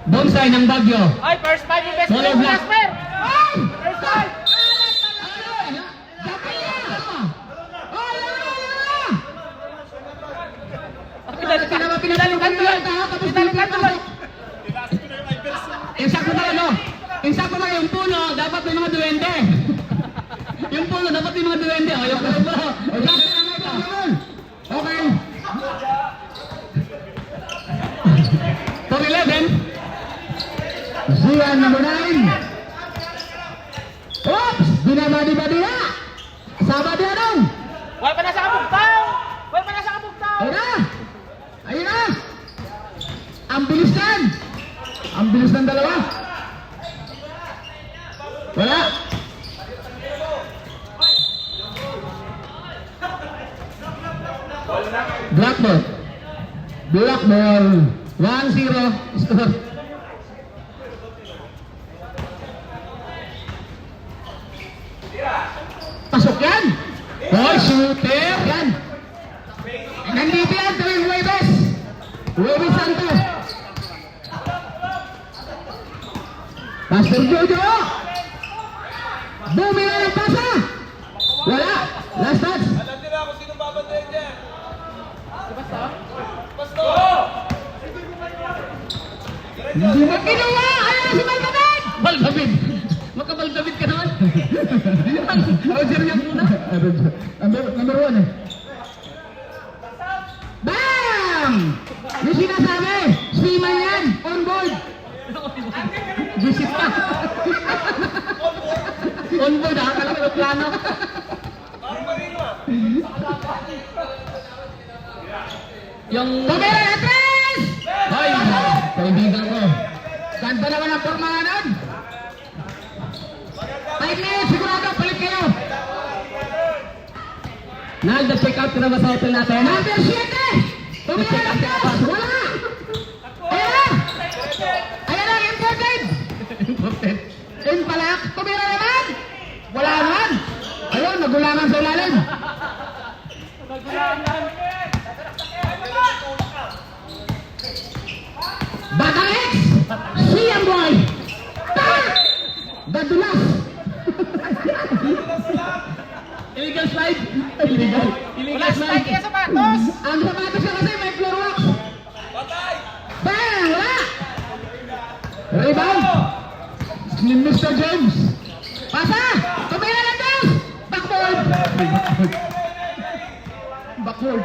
Bonsai ng Baguio. Ay, first five yung best Solo friend. black. Last pair. First five. Pinalikan tuloy. Pinalikan tuloy. Insakto na ano? Insakto na yung puno, dapat may mga duwende. Yung puno, dapat may mga duwende. O, yung puno. Okay. For 11. Zian number 9. Oops! Binabadi-badi na! Sabadi na dong! Wala pa na sa kabugtaw. Wala pa na sa kabugtaw. Ayun na! Ayun na! Ang bilis yan! Ang bilis ng dalawa! Wala! Black ball. Black ball. 1-0 score. Pasok yan! Boy, shooter! Yan! Nandito yan, tuwing Huwebes! Huwebes Santos! Pastor Jojo! Bumila ng pasa! Wala! Last touch! Alam nila kung sino babantayan niya. Basta. Pasto! Hindi mo ginawa! Ayaw si Baldabid! Baldabid! Magka-Baldabid ka naman! Roger niya muna! Number 1 eh. Bam! Yung sinasabi, Seaman yan, on board. Visit pa. On board ha, kalang aeroplano. Parang marino ah. Yung... Tumira na tres! Hoy, kaibigan ko. Kanta naman ang forma nun. 5 minutes, sigurado, palit kayo. Nag-check out ka na ba sa hotel natin? Number 7! Tumira na tres! Wala! Ayan na! Ayan na, imported! Imported. In pala, tumira naman! Wala naman! Ayun, nagulangan sa ilalim. Batang X! Siyang boy! Tak! Dadulas! Illegal slide! Illegal! Wala Illegal strike slide! yung sapatos. Ang sapatos niya kasi may floor wax! Patay! Bang! Wala! Rebound! Ni Mr. James! Pasa! Tumira na dos! Backward! Backward!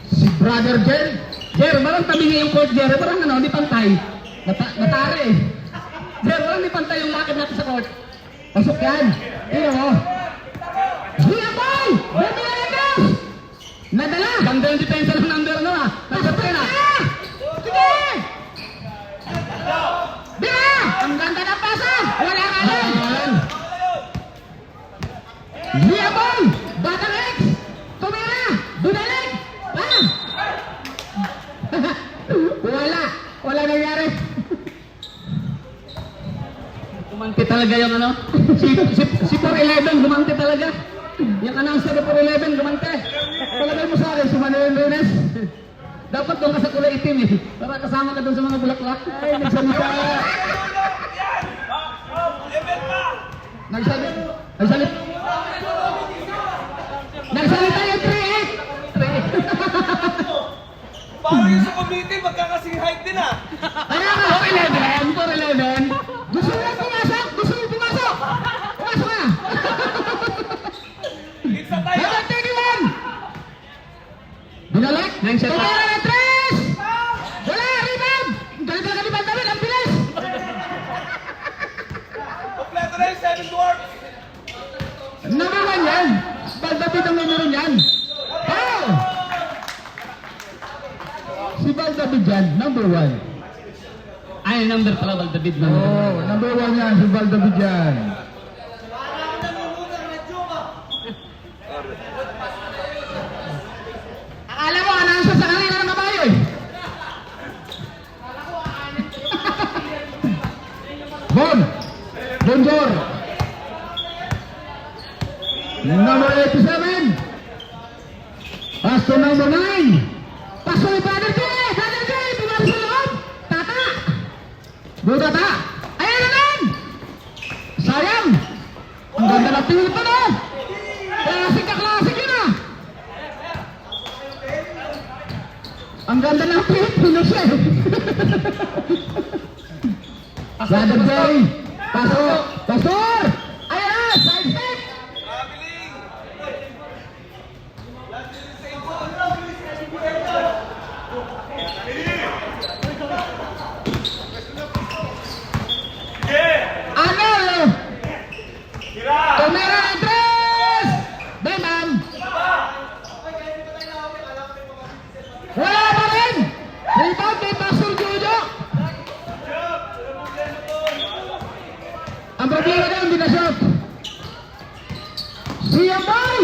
Si Brother Jer! Jer, parang tabi niya yung court, Jer. Parang ano, di pantay. Matari eh. Jer, parang di pantay yung lakad natin sa court. Pasok yan! Tingnan mo! Hiya ball! Bumila na dos! Nadala! Ganda yung depensa ng number ano ah! Number 10 ah! Sige! Bila! Ang ganda ng pasa! Wala ka lang! Hiya ball! Batang X! Tumira! Dunalik! Ah! Wala! Wala nangyari! Gumanti talaga yung ano? Si 411 gumanti talaga! Yung announcer ni 411 gumanti! Palagay mo sa akin si Manuel Renes. Dapat doon ka sa kulay itim eh. Para kasama ka doon sa mga bulaklak. Ay, nagsalita. Nagsalita. Nagsalita yung 3-8. Parang yung sa committee, magkakasing height din ah. Kaya nga, 411. Gusto mo lang pumasok? Gusto mo pumasok? Pumasok na. Isa tayo. Number 31. Binalik. Tumira na tres. Wala, rebound. Galit talaga ni Baldabid, ang bilis. Kompleto na yung 7 dwarfs. Number 1 yan. Baldabid ang numero yan. Oh! Si Baldabid yan, number 1. Ay, number pala, Baldabid. Oh, number 1 yan, si Baldabid yan. Akala mo, announcer sa kanila ng mabayo eh. Bonjor. Number 87. Pass to number 9. Ang ganda ng Pilipino siya eh. Brother Jerry. Pasok. Pasok. Ayan na. Side step. Traveling! Ano? Tumira ng tres. Bayman. Wala pa rin. Rebound kay Pastor Jojo. Ang problema daw, hindi na shot. Si Amay!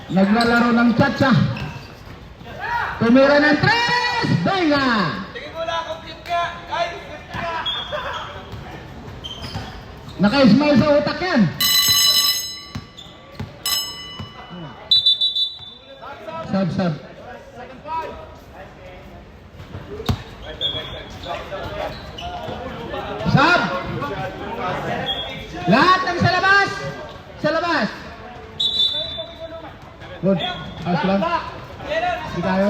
Naglalaro ng tsa-tsa. Tumira ng tres! Benga! Tingin mo lang kung tip ka. Ay, tip ka. Naka-smile sa utak yan. Sab. Sab! Lahat ng sa labas! Sa labas! Good. Ayos lang. Hindi tayo.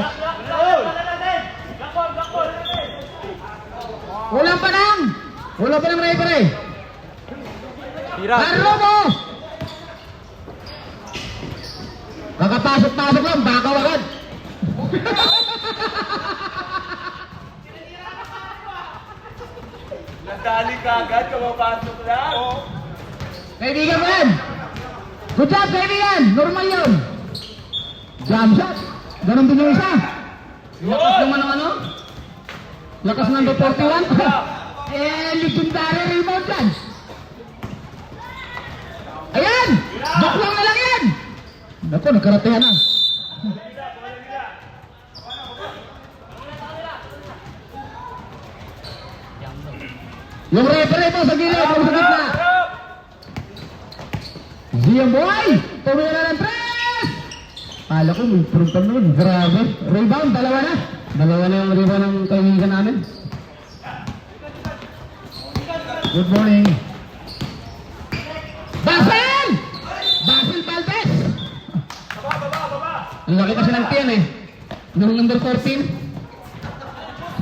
Walang panang! Walang panang referee. Laro mo! Kakapasok-pasok lang, bakaw agad. Nadali ka agad, kumapasok lang. Kaibigan mo yan! Good job, kaibigan! Normal yun! Jam shot! Ganon din yung isa! Lakas naman ang ano? Lakas ng 41? Legendary rebound yan! Ayan! Baklang na lang yan! Naku, nagkaratehan na. Yung referee po sa gilid, yung sa gitna. Ziyang Boy! Tumira ng tres! Kala ko may frontal naman. Grabe. Rebound, dalawa na. Dalawa na yung rebound ng kaibigan namin. Good morning. Basil! Basil Valdez! Ang laki kasi ng tiyan eh. Nung number 14.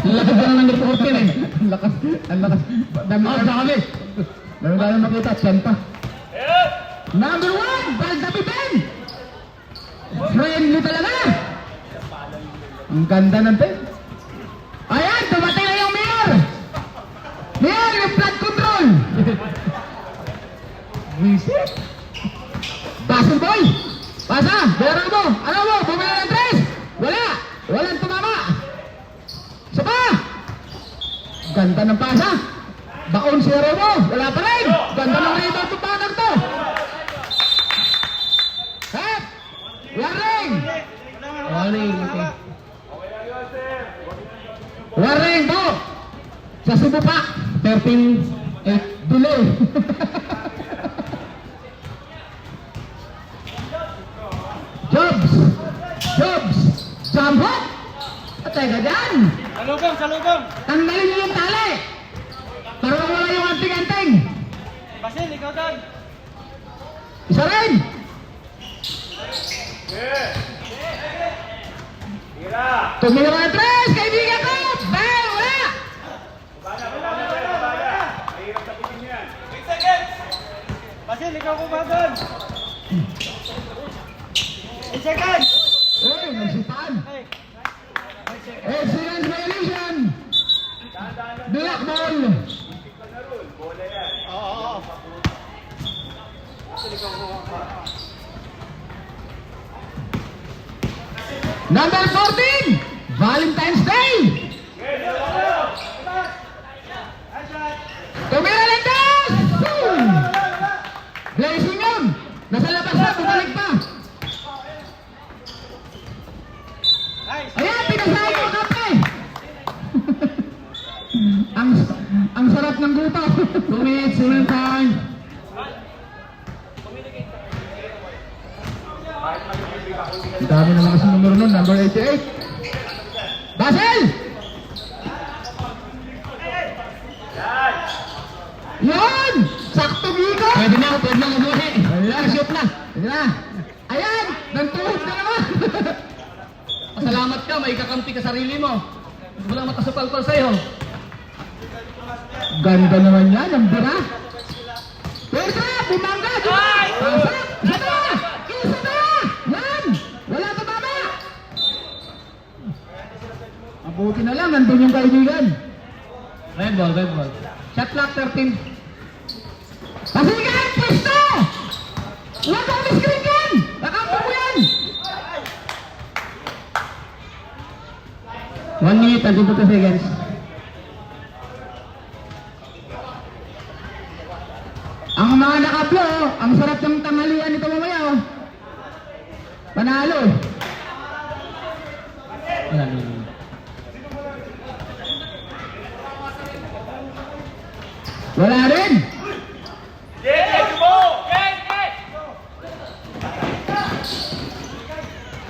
Ang laki ba ng number 14 eh. Ang lakas. Ang lakas. Dami sa kami. Dami tayo makita. Tiyan pa. Number 1, Baldabi Ben! Friendly talaga! Ang ganda ng pen. Ayan, dumating na yung mayor! Mayor, yung flood control! Visit! Basil Boy! Pasa! Bera mo! Ano mo? Bumili ng tres! Wala! Walang tumama! Sapa! Ganda ng pasa! Baon si Romo! Wala pa rin! Ganda ng rebound ng batang to! Hep! Warning! Warning! Okay. Warning po! Sa Cebu pa! 13-8 delay! Jobs! Jobs! Jump hop! Patay ka dyan! Salubong! Tanggalin niyo yung tali! Para wala yung anting-anting! Basil, ikaw doon! Isa rin! Tumira na tres! Kaibigan ko! Bang! Wala! 8 seconds. Basil, ikaw ko ba doon? 8 seconds! Uy, nagsipaan! Excellent violation! Black ball! Oo. Number 14! Valentine's Day! Tumira ng tres! Boom! Blazing yun! Nasa labas na, bumalik pa! Nice! Ayan, pinasahin mo kape! ang sarap ng guto! 2 minutes, cement time! Ang dami naman kasi numero nun, number 88. Basil! Yan! Sakto dito! Pwede na umuhi. Wala, shoot na. Pwede na. Ayan! Nagtuhod na naman! Pasalamat. mahamat ka, may kakampi ka sarili mo. Walang makasupal-pal sa'yo. Ganda naman yan, ang bira. Pwede, bumangga, pasok, isa na, isa na, yan, wala pa baba. Mabuti na lang, nandun yung kaibigan. Red ball, red ball. Shot clock 13. Pasigan, pwesto! Huwag kang miscreen yan! Nakampo mo yan! 1 minute and 22 seconds. Ang mga nakaplo, ang sarap ng tanghalian nito mamaya. Oh. Panalo. Panalo. Wala rin.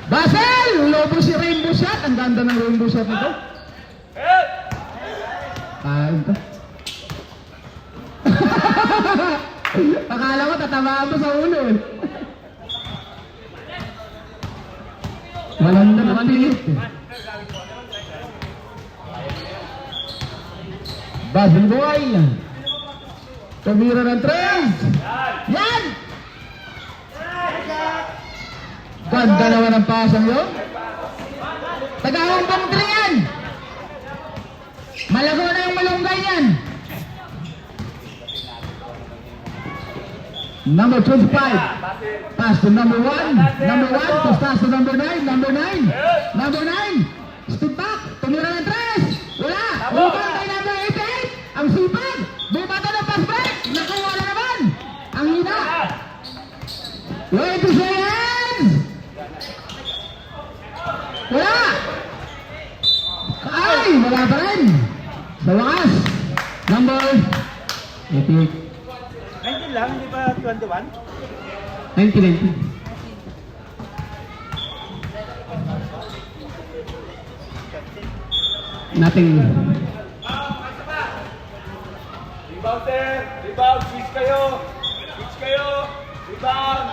Basel! Lobo si Rainbow Shot. Ang ganda ng Rainbow Shot nito. Kain to. Akala ko tatamaan mo sa ulo eh. Walang naman pilit. Basel boy. Tumira ng tres. Yan! Ganda naman ang pasang yun. Tagahumbang tre yan. Malago na yung malunggay yan. Number 25. Pass to number 1. Number 1. Pass to number 9. Number 9. Number 9. Step back. Tumira ng tres. Wala. Ubang kay number 88. Ang sipag. Bumata ng pass break. Nakuha na naman. Ang hina. 20 seconds. Wala. Ay, wala pa rin. Sa wakas. Number 88. 19 lang, hindi pa 21? 19. Nothing. Rebound, sir. Rebound. Switch kayo. Switch kayo. Rebound.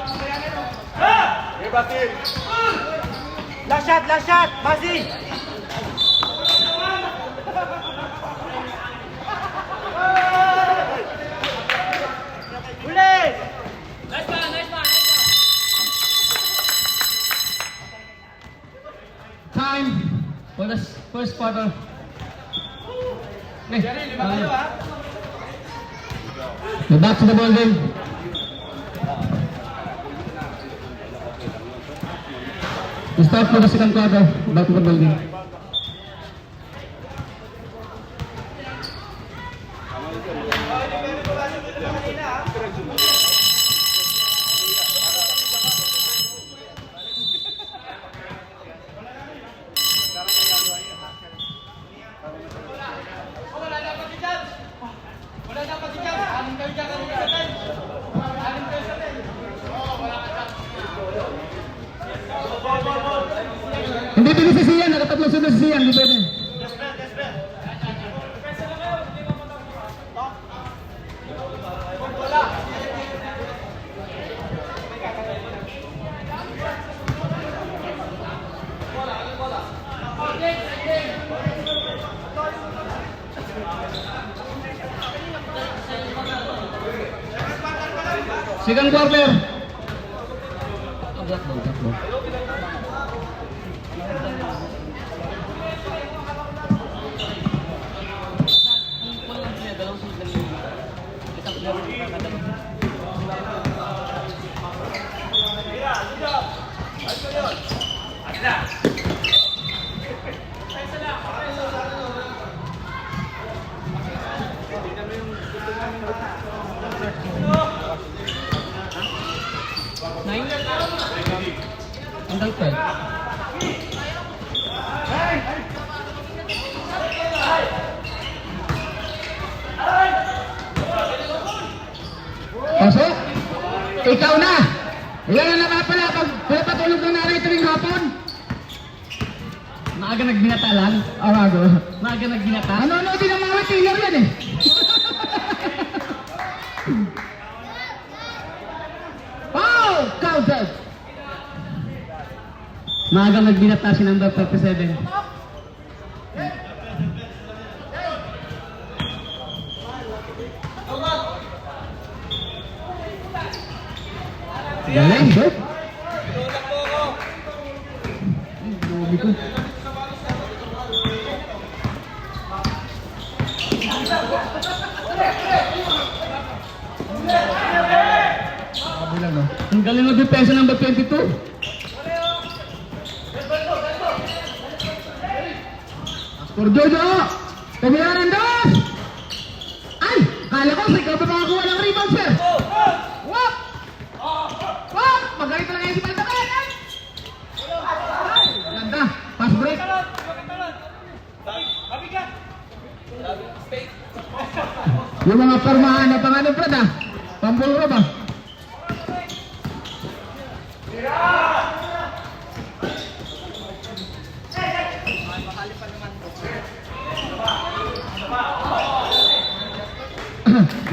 Okay, Basil. Last shot, Basil! Huli! Time for the first quarter. Okay. Go back to the ball game. We start for the second quarter. Back to the ball game. Hindi pinisisiyan, nakatatlong sunod si Siyan, hindi pwede. Second quarter. Hanggang 12. Pasok! Ikaw na! Ilan na nakapala pag pinapatulog ng nanay tuwing hapon? Maaga nagbinata lang? Arago. Maaga nagbinata? Ano din ang mga retailer yan eh. Foul! Counted! Maagang nagbinata si number 37. Galing, Bert. Grabe ko. Grabe lang, no? Ang galing ng depensa number 22. Por Jojo! Tumiyaran dos! Ay! Kala ko sa ikaw pa makakuha ng rebound, sir! Wap! Wap! Magalit talaga yung si Paldaman! Ganda! Pass break! Yung mga formahan na pang ano, Brad, ah? Pambulro ba?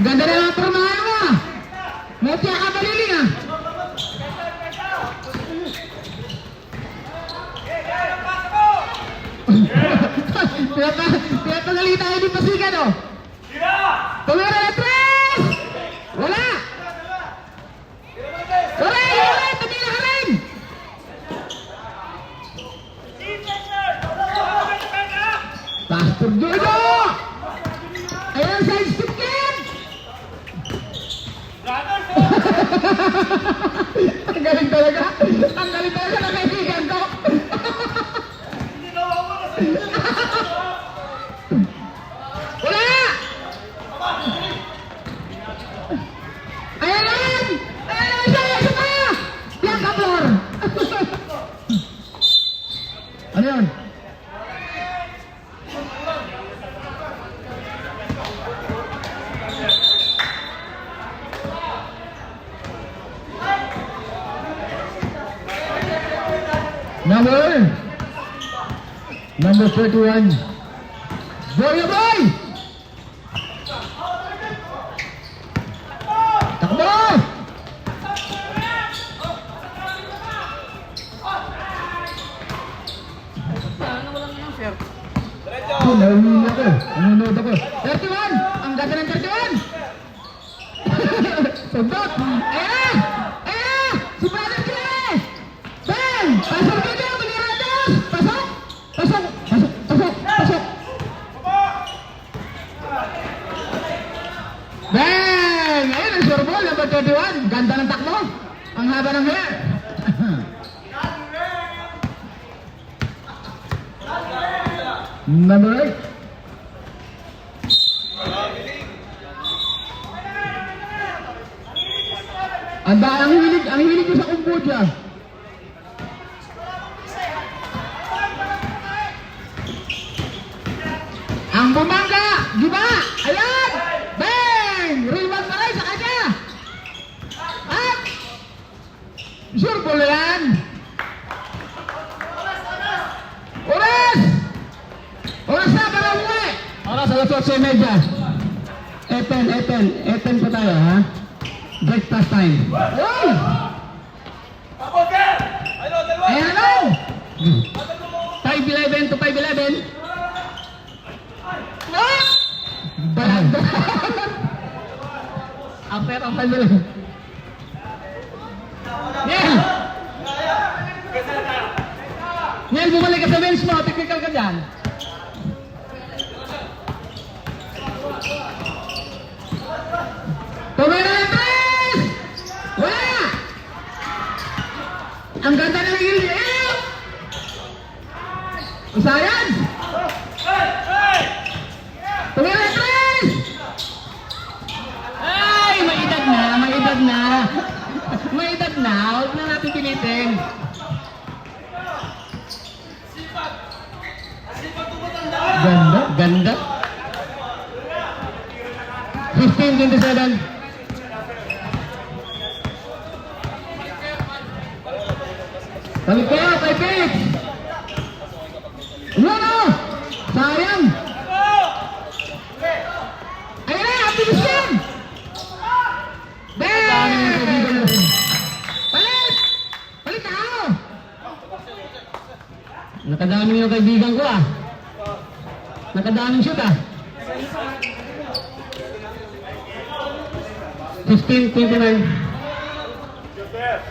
Ganda na yung formahan mo, ah! Mutya ka baliling, ah! Pinapagalita tayo di Pasigan, oh! Tumira na tres! Wala! Wala! Wala! Tumira ka rin! Pastor Jojo! Ayan ang side step kid! Ang galing talaga! Ang galing talaga ng kaibigan ko! Wala! Ayan lang! Ayan lang siya! Isa pa! Blanca floor! Ano yun? Number 31. Boy, boy! Takbo! Oh, nahuli ako. Nanonood ako. 31! Ang ganda ng 31! Sundot! Ayan! Ayan! Si Brother Clay! Ben! Pasok ka dyan! Manirados! Pasok! Pasok! Pasok! Pasok! Pasok! Ben! Ayan ang sure ball. Number 31. Ganda ng takbo. Ang haba ng hair. Number 8. Ang hilig ko sa Kumpuja. Ang bumangga, di ba? Ayan! Bang! Rebound pa rin sa kanya. At sure ball yan. Oras! Oras na para umuwi! Oras, alas 8:30. Eten pa tayo, ha? Breakfast time. Uy! Ayan, ano? 5:11 to 5:11. Ah! Balag. After ang 5:11. Niel! Niel, bumalik ka sa bench mo. Technical ka dyan. Tumira ng tres! Wala! Ang ganda ng hiliw! Science! Tumira ng tres! Ay! May edad na! May edad na! May edad na! Huwag na natin pilitin. Ganda! Ganda! 15-27. Balik kayo kay Pete! Ano? Sayang! Ayun na! Abilis yan! Bang! Balik! Balik na ako! Nakadami yung kaibigan ko ah. Nakadaming shoot ah. 15-29. Joseph.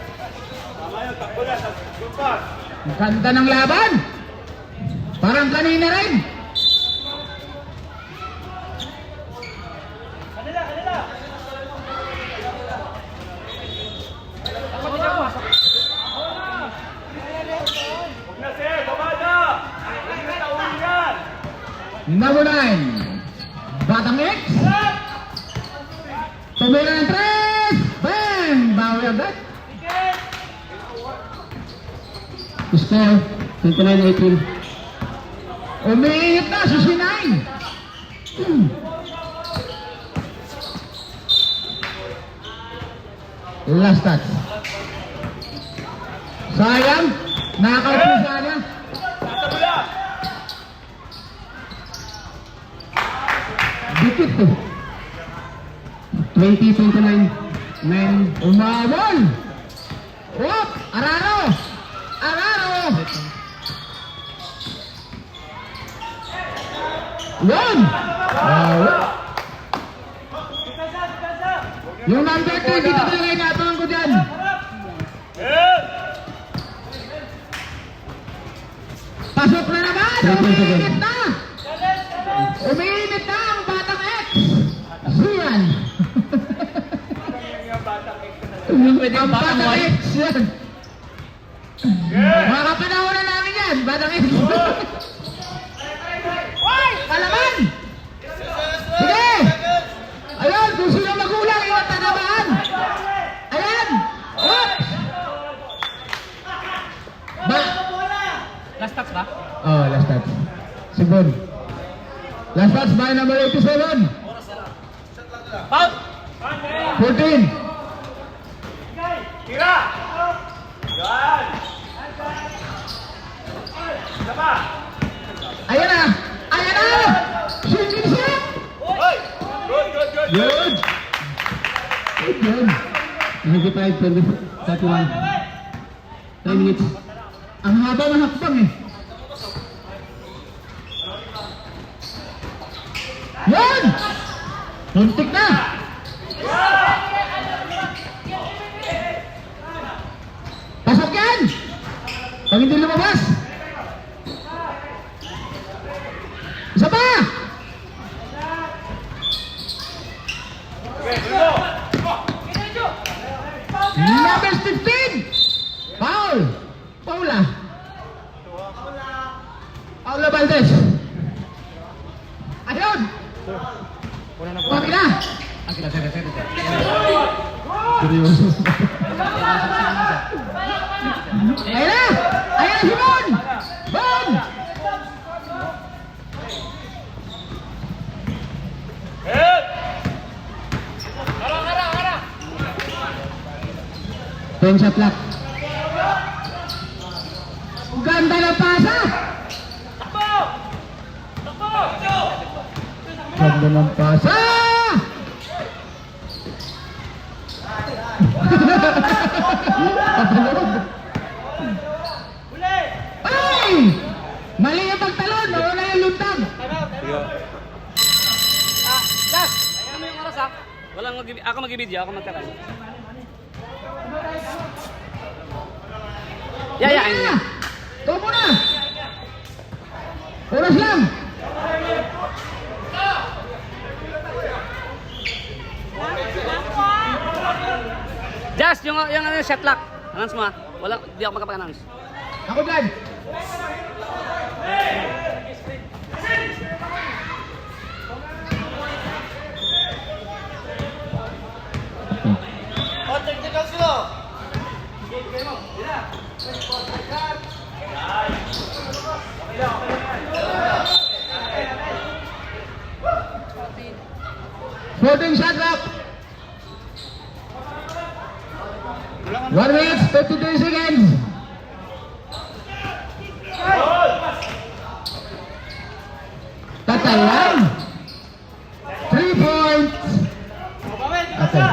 Tama yun, takbo na. Good pass. Ang ganda ng laban. Parang kanina rin. Kanila, kanila. Huwag na, sir. Baba na. Huwag na tauhin yan. Number 9. Batang X. Tumira ng 3. Bang! Bawi agad. Score 29-18. Umiinit na si C9. Last touch. Sayang. Nakakaupo sana. Tatabula. Dikit to. 20-29. 9. Umawal. Wop! Araro! Araro! Yan! Wow! Yung number 3 dito talaga inabangan ko dyan. Yes. Pasok na naman! Umiinit na! Umiinit na ang Batang X! Siyan! Ang Batang X yan! Mga kapanahon na namin yan! Batang X! Palaman! Sige! Ayun! Kung sino magulang, iwan tanamaan! Ayan! Hop! Last touch ba? Oh, last touch. Sigon. Last touch by number 87. Foul! 14. Tira. Yan. Isa pa. Ayan na! Ayan na! Shooting shot! Hoy. Good, good, good. Good! Good yun. 95, 31. 10 minutes. Ang haba ng hakbang eh. Yan! Muntik na! Pasok yan! Pag hindi lumabas! Isa pa! Okay, Bruno. Number 15! Foul! Paula! Paula Valdez! Ayun! Okay na! Seryoso. Ayun na! Ayun na si Bon! Bon! Yes. 10 shot clock. Ganda ng pasa! Ganda ng pasa! Ay! Mali yung pagtalon! Nawala yung luntag! Last! Ano mo yung oras ha? Walang ako mag-video, ako magkakan. Yeah. Ikaw muna! Oras lang! Just, yung ano, shot lock. Announce mo ha? Wala, di ako makapag-announce. Ako dyan! Technical sila! Floating shot clock! 1 minute, 52 seconds! Tatayan! 3 points! Okay.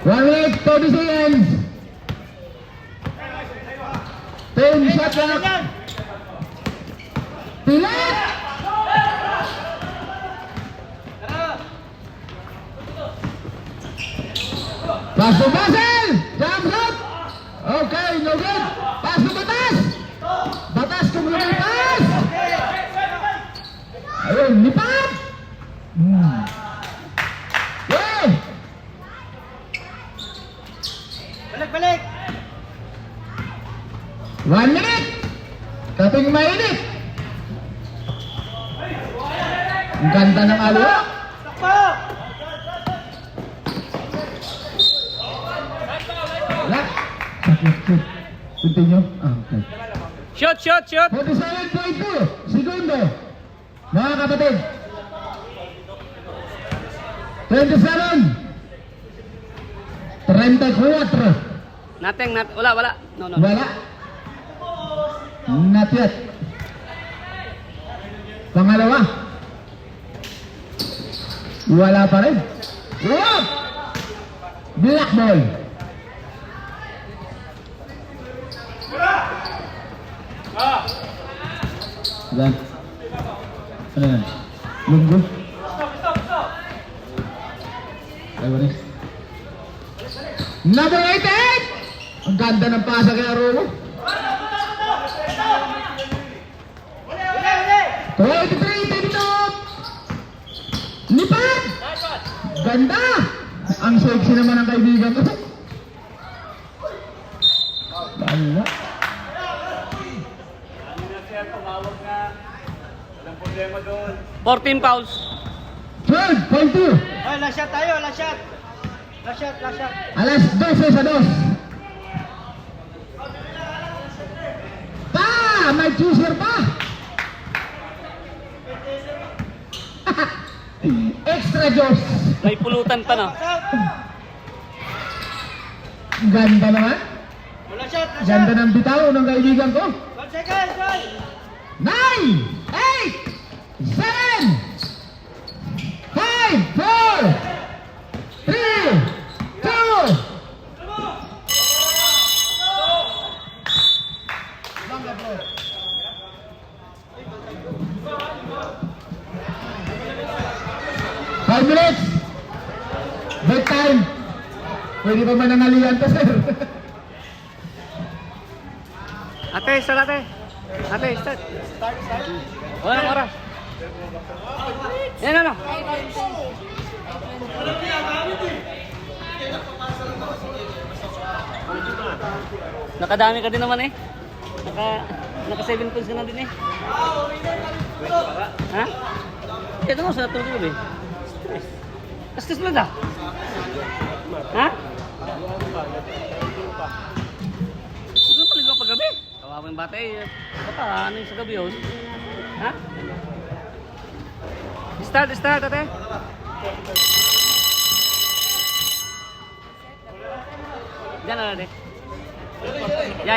1 minute, 30 seconds. Team shot clock. Pilit! Pass to Basel! Jump shot! Okay, no good. Pass to Batas! Batas kung lumipas! Ayun, lipat! Yeah! Balik! 1 minute! Kaping mainit! Ang ganda ng aliwa! Wala! Shoot. Continue? Ah, okay. Shoot, shoot, shoot! 47.2 segundo. Mga kapatid. 27. 34. Nothing, wala, wala. No, no. Wala. Not yet. Pangalawa. Wala pa rin. Wap! Black ball. Yan. Ano yan? Lunggo? Ay, wala. Number 18! Ang ganda ng pasa kay Aromo. 23, tinitop! Lipat! Ganda! Ang sexy naman ang kaibigan ko. Bala. Ano na siya, tumawag na. Walang problema doon. 14 fouls. 12.2. Ay, last shot tayo, last shot. Last shot. Alas 12 sa 2. Pa! May chooser pa! Extra juice! May pulutan pa, no? Ganda naman. Last shot. Ganda ng bitaw ng kaibigan ko. 1 second, 9, 8, 7, 5, 4, 3, 2. Five minutes. Break time. Pwede pa manangalian to, sir. Ate, start ate. Ate, start. Wala nang oras. Yan, ano? Nakadami ka din naman eh. Naka 7 points ka na din eh. Ha? Ito mo sa tulog eh. Astis mo na. Ha? Gusto pa ligaw paggabi. Kawawa yung bata eh. Baka ano yung sa gabi yun? Ha? Start ate. Diyan na ate. Ya.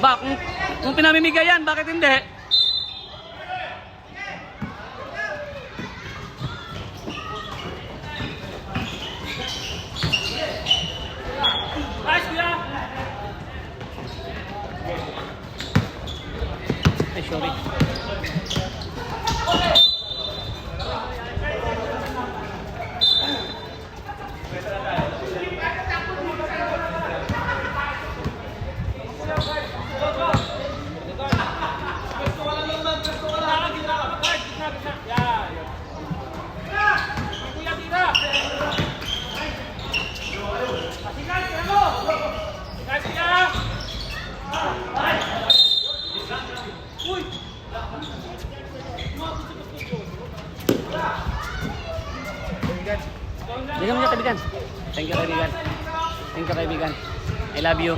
Ba, kung pinamimigay yan, bakit hindi? Nice, kuya! Ay, sorry. Bigyan mo niya kaibigan. Thank you kaibigan. I love you.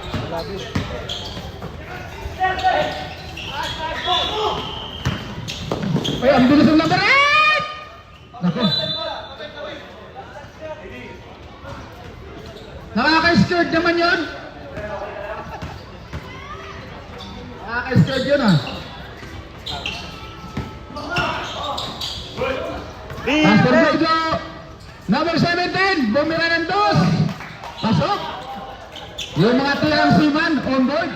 Ay, ang bilis ng number 8! Naku. Nakaka-scared naman yun. Nakaka-scared yun ah. Pastor Jojo. Number 17. Bumira ng dos. Pasok. Yung mga tilang siman on board.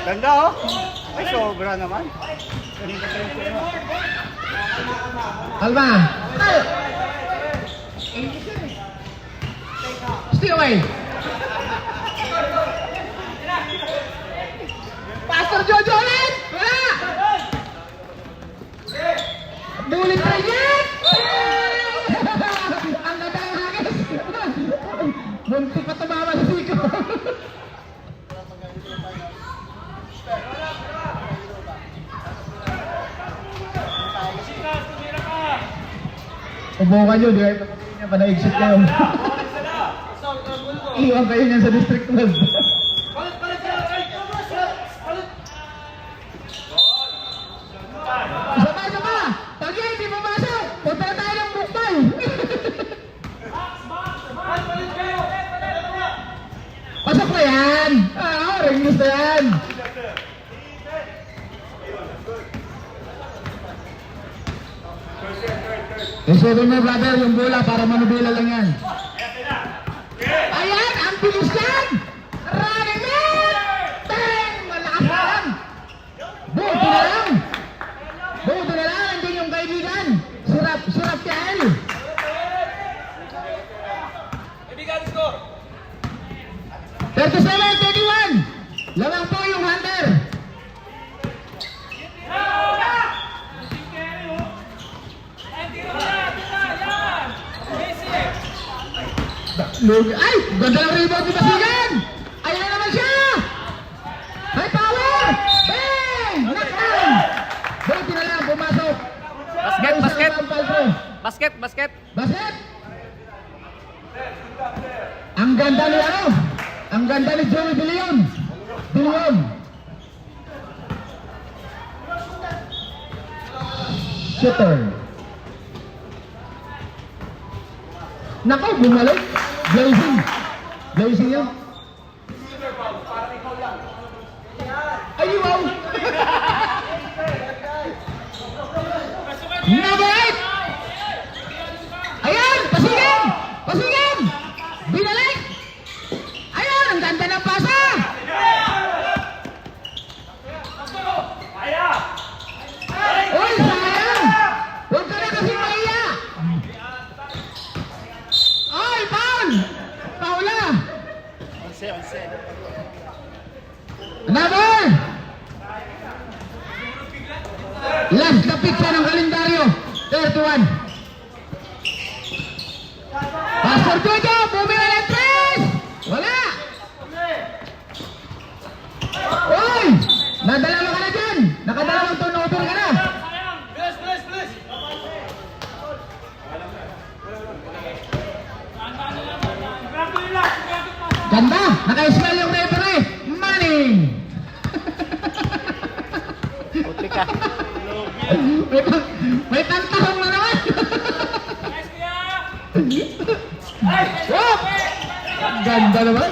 Ganda oh. Ay, sobra naman. Alma. Tayo. Stay away. Pastor Jojo ulit. Wala. Bulit na yan. Ang ganda ng hagis. Muntik pa tumama sa siko. Ubukan nyo, di kayo niya pa na-exit kayo. Iwan kayo niyan sa District 12. Isa pa! Pag yan, di pumasok! Punta na tayo ng bukbay! Pasok na yan! Ringis na yan! Isutin mo brother yung bola para manubila lang yan. Ayan! Ang bilis yan! Running man! Bang! Malakas na lang! Buti na lang! Buti na lang! Andun yung kaibigan! Si Rafael! Kaibigan, score! 37-31! Lamang po yung Hunter! Ay! Ganda ng rebound ni Basigan! Ayan na naman siya! May power! Bang! Knockdown! Buti na lang, pumasok! Basket! Basket! Basket! Basket! Ang ganda ni ano? Ang ganda ni Joey De Leon! De Leon! Shooter! Nako, bumalik! Blazing! Blazing yun! Ay, wow! Number 8! Ayan! Pasigin! Pasigin! Binalik! Ayan! Ang ganda ng pasa! Uy! Sayang! Huwag ka na kasi maiya! Ay! Paul! Paula! Number! Last na pizza ng kalendaryo. 31. Pastor Jojo, bumira ng 3! Wala! Uy! Nadalawa ka na dyan! Nakadalawang turnover ka na! Ganda! Naka-smell yung referee! Manning! Puti ka. May tantahong na naman! Whoop! Ganda naman!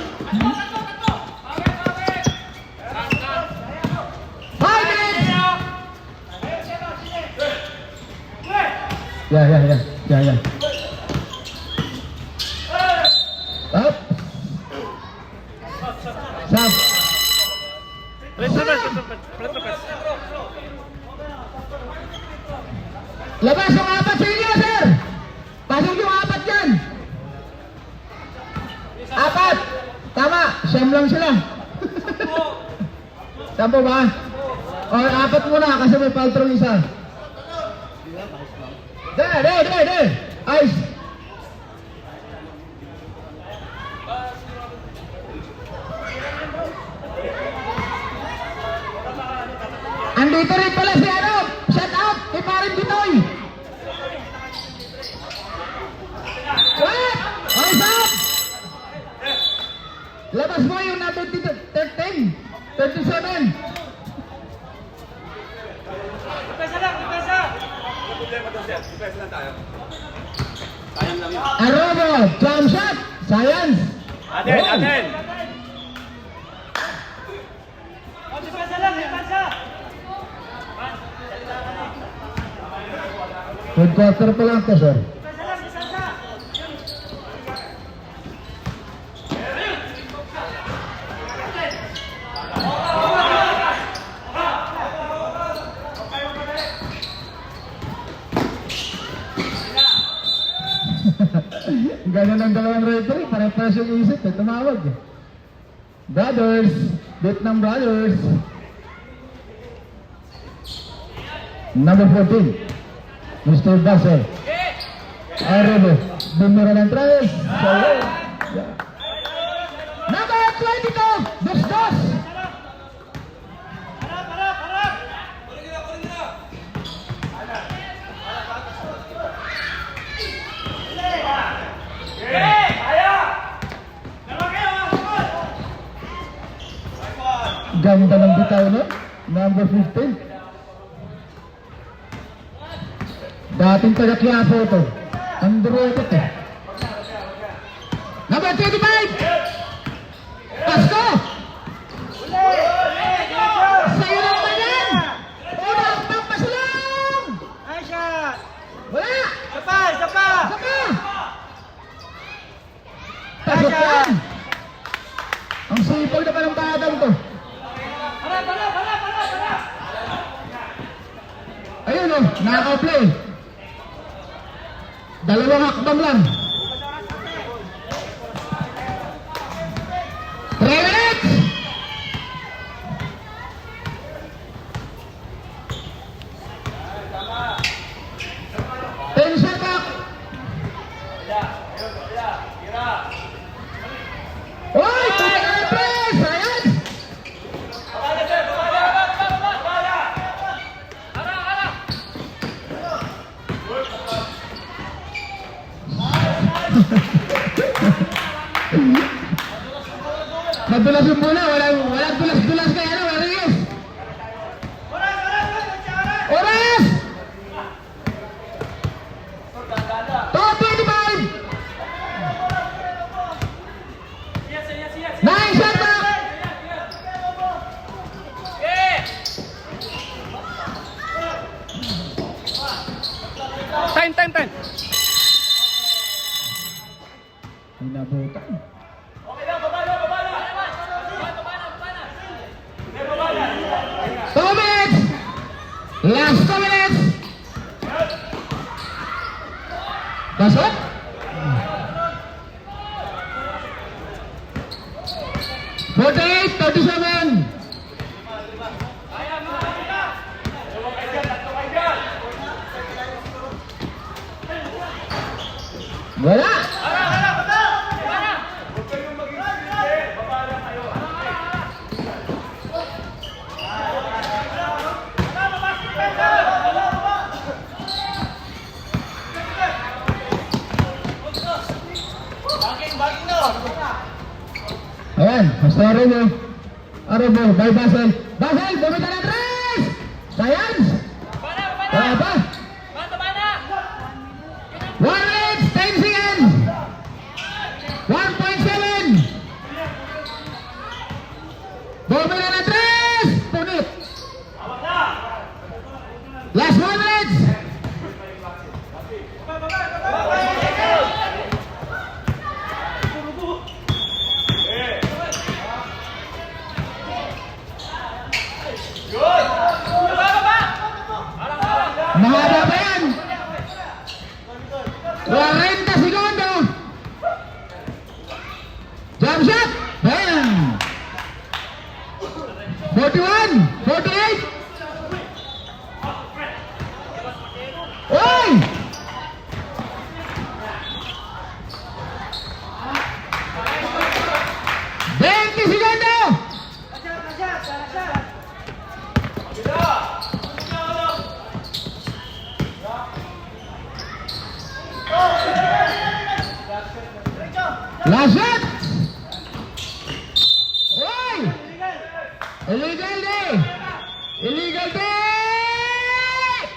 5 minutes! Yeah. Up! Sab! Labas yung 4 sa inyo, sir! Pasok yung 4 dyan! 4! Tama! Siyam lang sila. 10 ba? O, 4 muna kasi may paltron isa. There! Ice! Andito rin pala si ano, shout out kay Parin Bitoy. What? Hands up! Labas mo yung na 13, 37. Pesa lang, pesa! Master, defense lang tayo. Sayang lang yun. Arobo, jump shot, science. Atin, Goal. atin! Third quarter pa lang to, sir. Ganun ang dalawang referee, pare-pares yung isip, tumawag. Brothers, Vietnam Brothers. Number 14, Mr. Basel. Arrobo, bumira ng tres. Number 22, Bustos. Ganda ng bitaw, no? Number 15. Dating taga Quiapo ito. Underrated eh. Number 25! Pasko! Sa'yo lang ba yan? Unang pampasulong! Ay, shot! Wala! Sapa! Sapa! Saka! Pasok yan! Ang sipag na palang batang to. Ayun o, nakaka-play. Dalawang hakbang lang. 3 minutes! Tension back! Oy! Tumigil ang press! Ayan! Madulas yung muna, walang dulas-dulas kay ano, Rodriguez. Oras! 2:25! 9 shot back! Time. Hinabutan. 2 minutes! Last 2 minutes! Pasok! Forty-eight, 37! Wala! Ayan, Mr. Arobo, by Basel. Basel, bumita ng tres! Science! Wala pa? 1 minute, 10 seconds! 1.7! Bumita ng tres! Punit! Last 1 minute! Mahaba pa yan! 40 segundo! Jump shot! Bam! 41! 48! Oy! Last shot! Oy! Illegal day! Illegal day!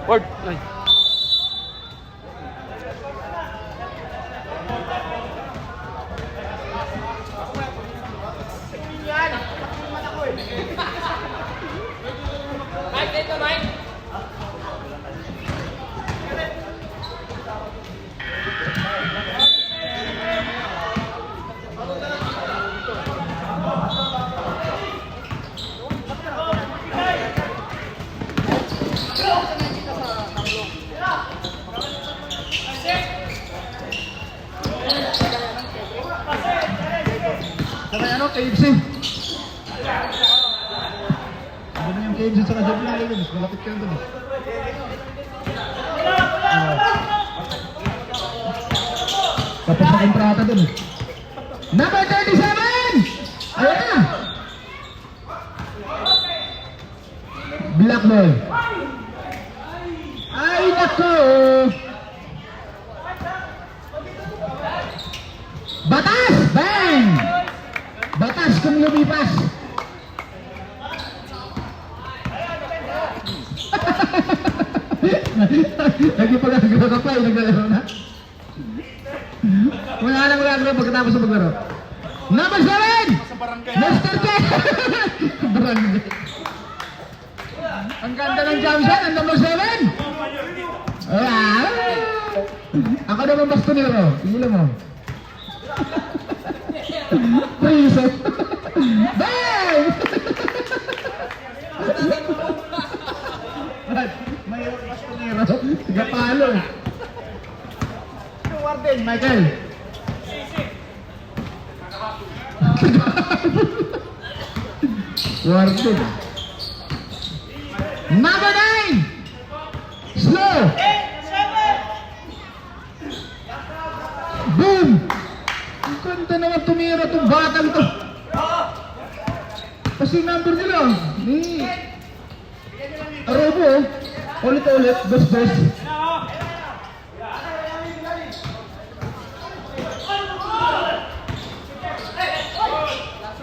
Word. Ay. Saka ano, KFC. Ano na yung KFC saka Jollibee na yun. Malapit ka doon. Tapos sa kontrata doon. Number 37! Ayan na! Black ball. Ay, nako! Batas! Bang! Batas kung lumipas. Nagipag-agro ka pa, naglalaro na. Wala na mag-agro pagkatapos sa maglaro. Number 7! Mr. K! Barangay. Ang ganda ng jump shot, ang number 7! Ah! Ako naman bastonero. Tingnan mo. Prison. Bang! Mayroon bastonero. Gapalo. Warden, Michael. Warden. Number 9! Slow! Boom! Ang ganda naman tumira itong batang to. Kasi number nila. Ni Arobo. Ulit-ulit. Dos-dos.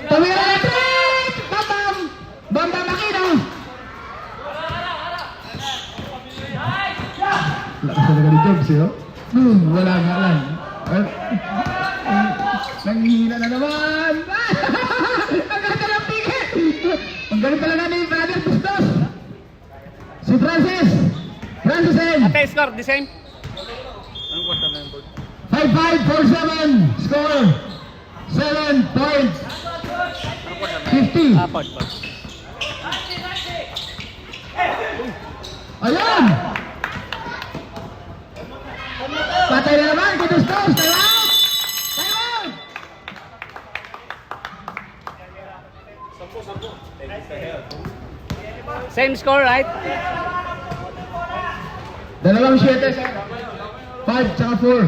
Tumira na trip! Bam-bam! Bam-bam Aquino! Lakas talaga ni Jobs, eh, oh. Wala nga lang. Nanghihina na naman! Ang ganda ng pigit! Ang galing talaga ni Brother Bustos! Si Francis! Francis N! Ate, score, the same? Anong quarter na yung board? 5-5-4-7! Score! 7 points! 50! Pod. Ayun! Patay na naman! Bustos! Time out! Time out! Same score, right? Dalawang 7, sir. 5 tsaka 4.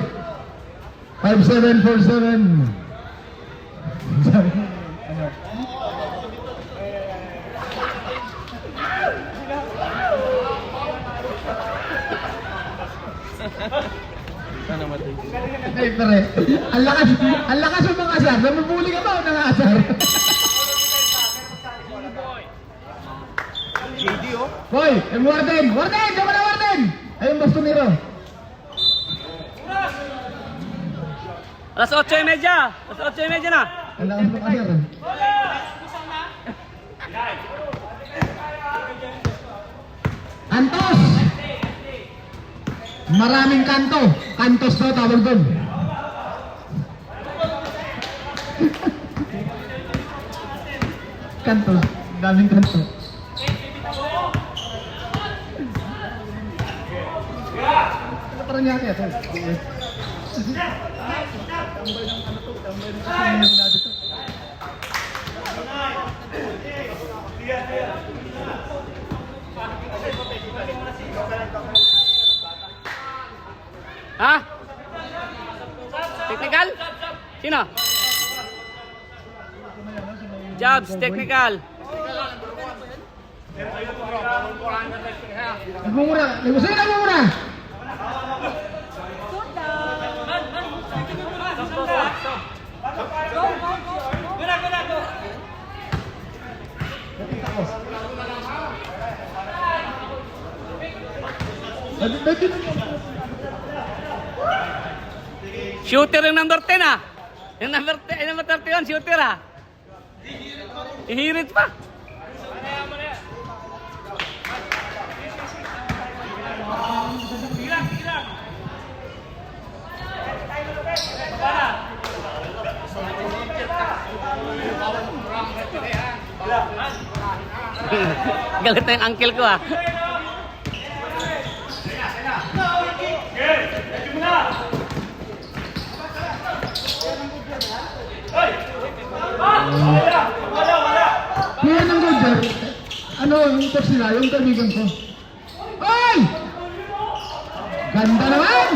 5-7, 4-7. Sabi, ano? Ay, pare. Ang lakas ng mga asar. Namumuli ka ba o ng asar? Hoy, Warden! Warden! Diyan ka na, Warden! Ayun, bastonero. Alas 8:30. Alas 8:30 na. Ang lakas ng asar. Kantos! Maraming kanto. Kantos to, tawag doon. Kantos. Daming kanto. Ano parang yate ito? Tambay ng ano to? Tambay ng dati to. Ha? Technical? Sino? Jobs, technical. Nagmumura. Sino nagmumura? Shooter yung number 10 ah. Yung number 10, yung number 31, shooter ah. Ihirit pa. Galit na yung uncle ko ah. Kaya ng Roger, ano, yung text nila, yung kaibigan ko. Ay! Ganda naman!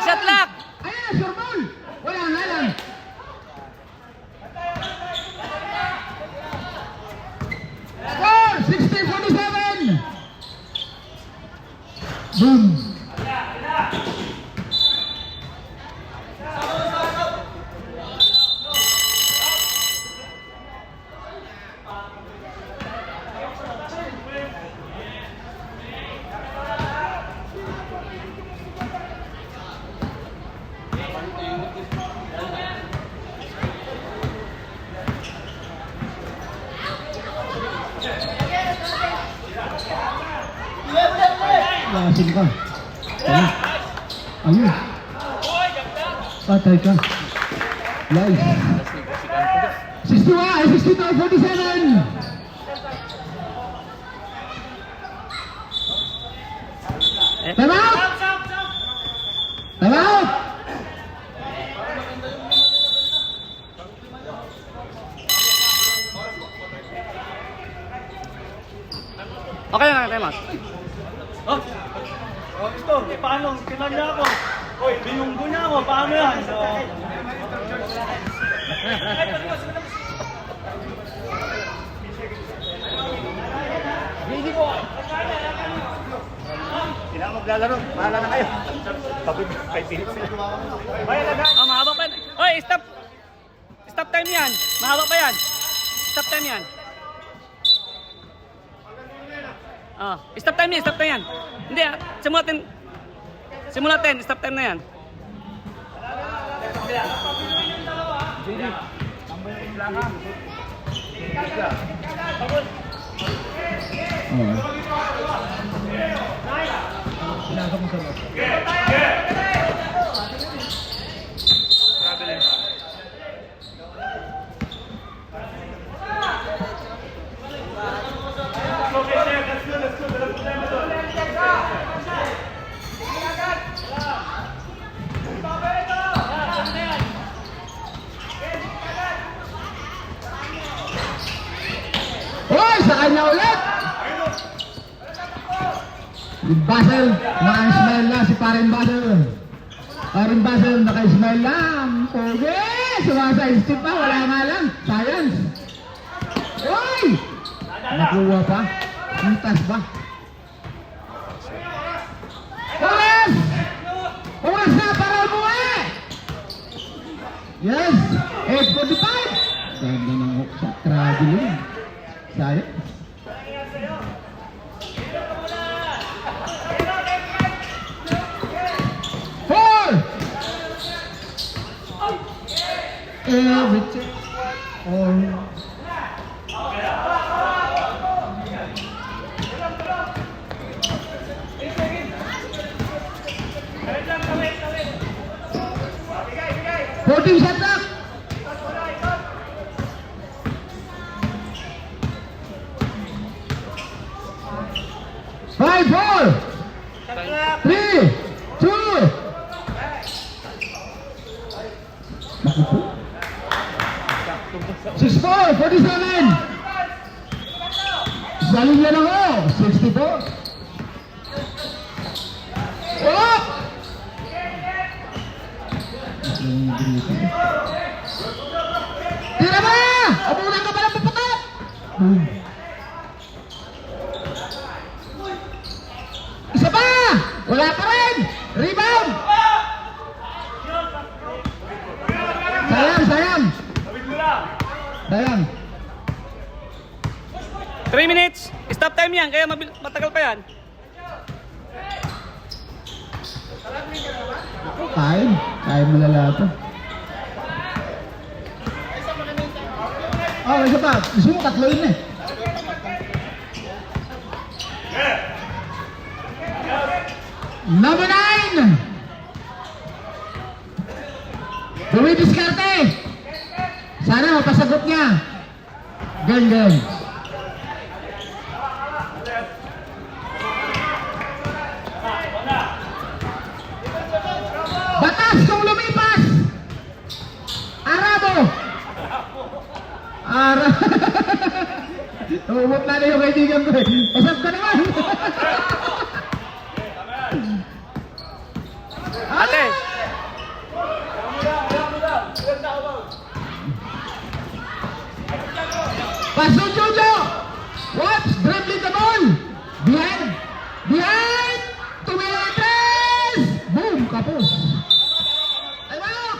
Shot lock! Ayan na, sure ball! Wala nga lang. Score! 16-47! Boom! Lasin ka. Ayun. Ayun. Patay ka. Live. 61-47. Time out! Time out! Okay na, time out. Oh, ito, paano? Kinan niya ako. Hoy, binunggo niya ako. Paano yan? So, Hindi na maglalaro. Mahala na kayo. Sabi mo, 5 minutes sila. Oh, mahaba pa yan. Oy, stop! Stop time yan. Mahaba pa yan. Stop time yan. Oh, stop time yan, stop time yan. Hindi, simula 10, stop time na yan. Hoy, sa kanya ulit! Basel, naka-smile na si Parin Basel. Parin Basel, naka-smile lang. Okay, sumasayistip pa, wala nga lang. Science. Hoy! Nakuha pa. Intas ba? Oras! Oras na para umuwi! Yes! 8:45! Ganda ng hook sa traveling. Sayang. Four! Everything. Oh. Voting shot up! Five, four, 3, 2. Bakit po? 6-4, 47. galing yan ako. 64. Oh! Tira ba? Abunan ka ba ng papatot? Isa pa! Wala pa rin! Rebound! Sayang! Tawid mo lang. Sayang! 3 minutes. Stop time yan, kaya matagal pa yan. Kain mo lala ito. Oh, isa pa. Gusto mo tatlo yun eh. Number 9! Dumidiskarte! Sana mapasagot niya. Gan. Batas kung lumipas! Arabo! Tumumot na yung kaibigan ko eh. Pasap ka naman! Ate! Pasok Jojo! Watch! Dribbling the ball! Behind! 2 meters! Boom! Kapos! Ay, wow!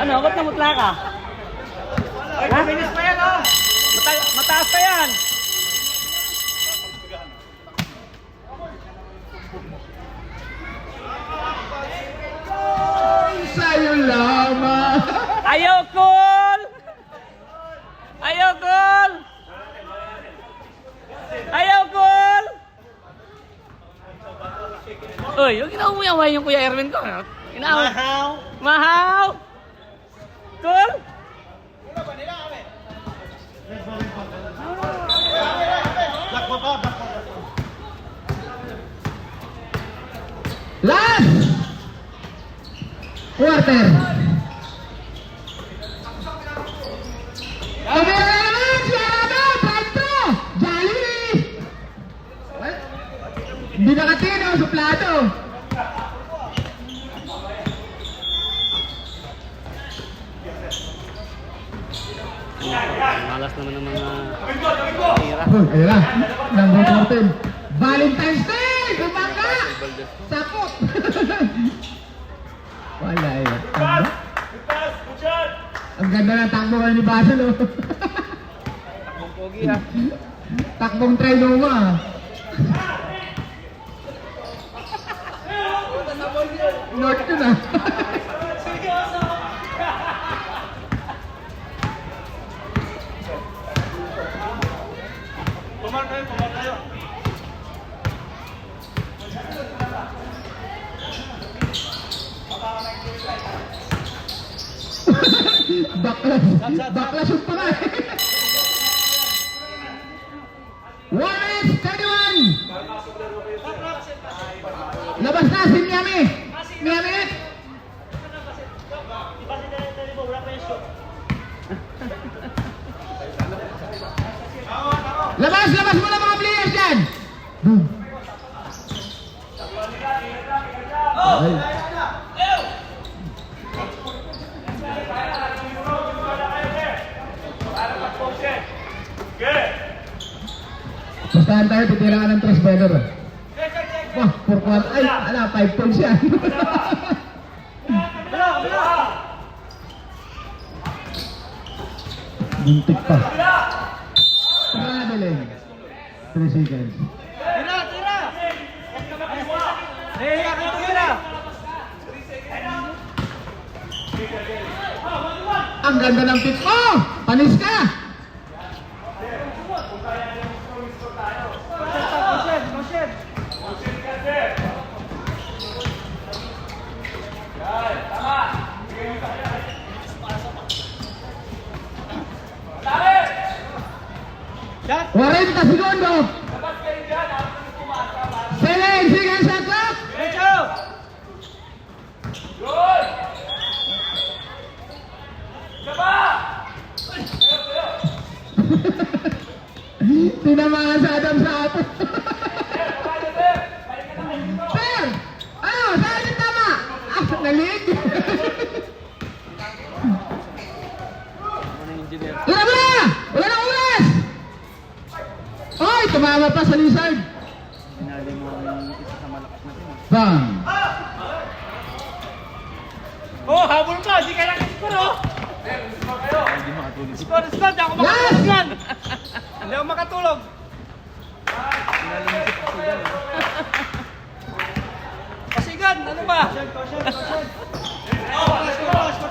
Ano, ba't namutla ka? Ha? Bilis pa yan, oh! Mataas pa yan. Sa'yo lamang! Ayaw, Col! Ayaw, Col! Ayaw, Col! Uy, yung inaumuyaway yung Kuya Erwin ko. Mahaw! Mahaw! Col! Black pa pa! Last! Quarter! Kamera na naman! Si Arado! Pranto! Jolly! What? Hindi nakatino sa plato. Malas naman ng mga tira. Ayun na. Number 14. Valentine's Day! Bumangga! Sapot! Wala yun. Pass! Pass! Puchan! Ang ganda ng takbo kayo ni Basel, oh. Takbong pogi ah. Takbong trinoma. North yun, ah. Pumar tayo! Baklas yung pa nga eh. 1 minute, 31! Labas na si Miami! Miami! Labas mo na mga players dyan! Boom! Okay. Bastahan tayo, titira ka ng 3 better. Wah, 4 quad. Ay, 5 points yan. Buntik pa. Traveling. 3 seconds. Tira! Nahihiya ka ito yun, ah! Ang ganda ng pick mo! Panis ka! Motion! 40 segundos. 7 seconds sa clock. Diretso! Tinamaan sa Adam sa apo. Sir! Ano? Saan yung tama? Ah, nalig. Wala mo na! Wala na oras! Ay, tumama pa sa lizard. Pinali mo ang isa sa malakas na team. Bang! Oh, habol ka! Di ka na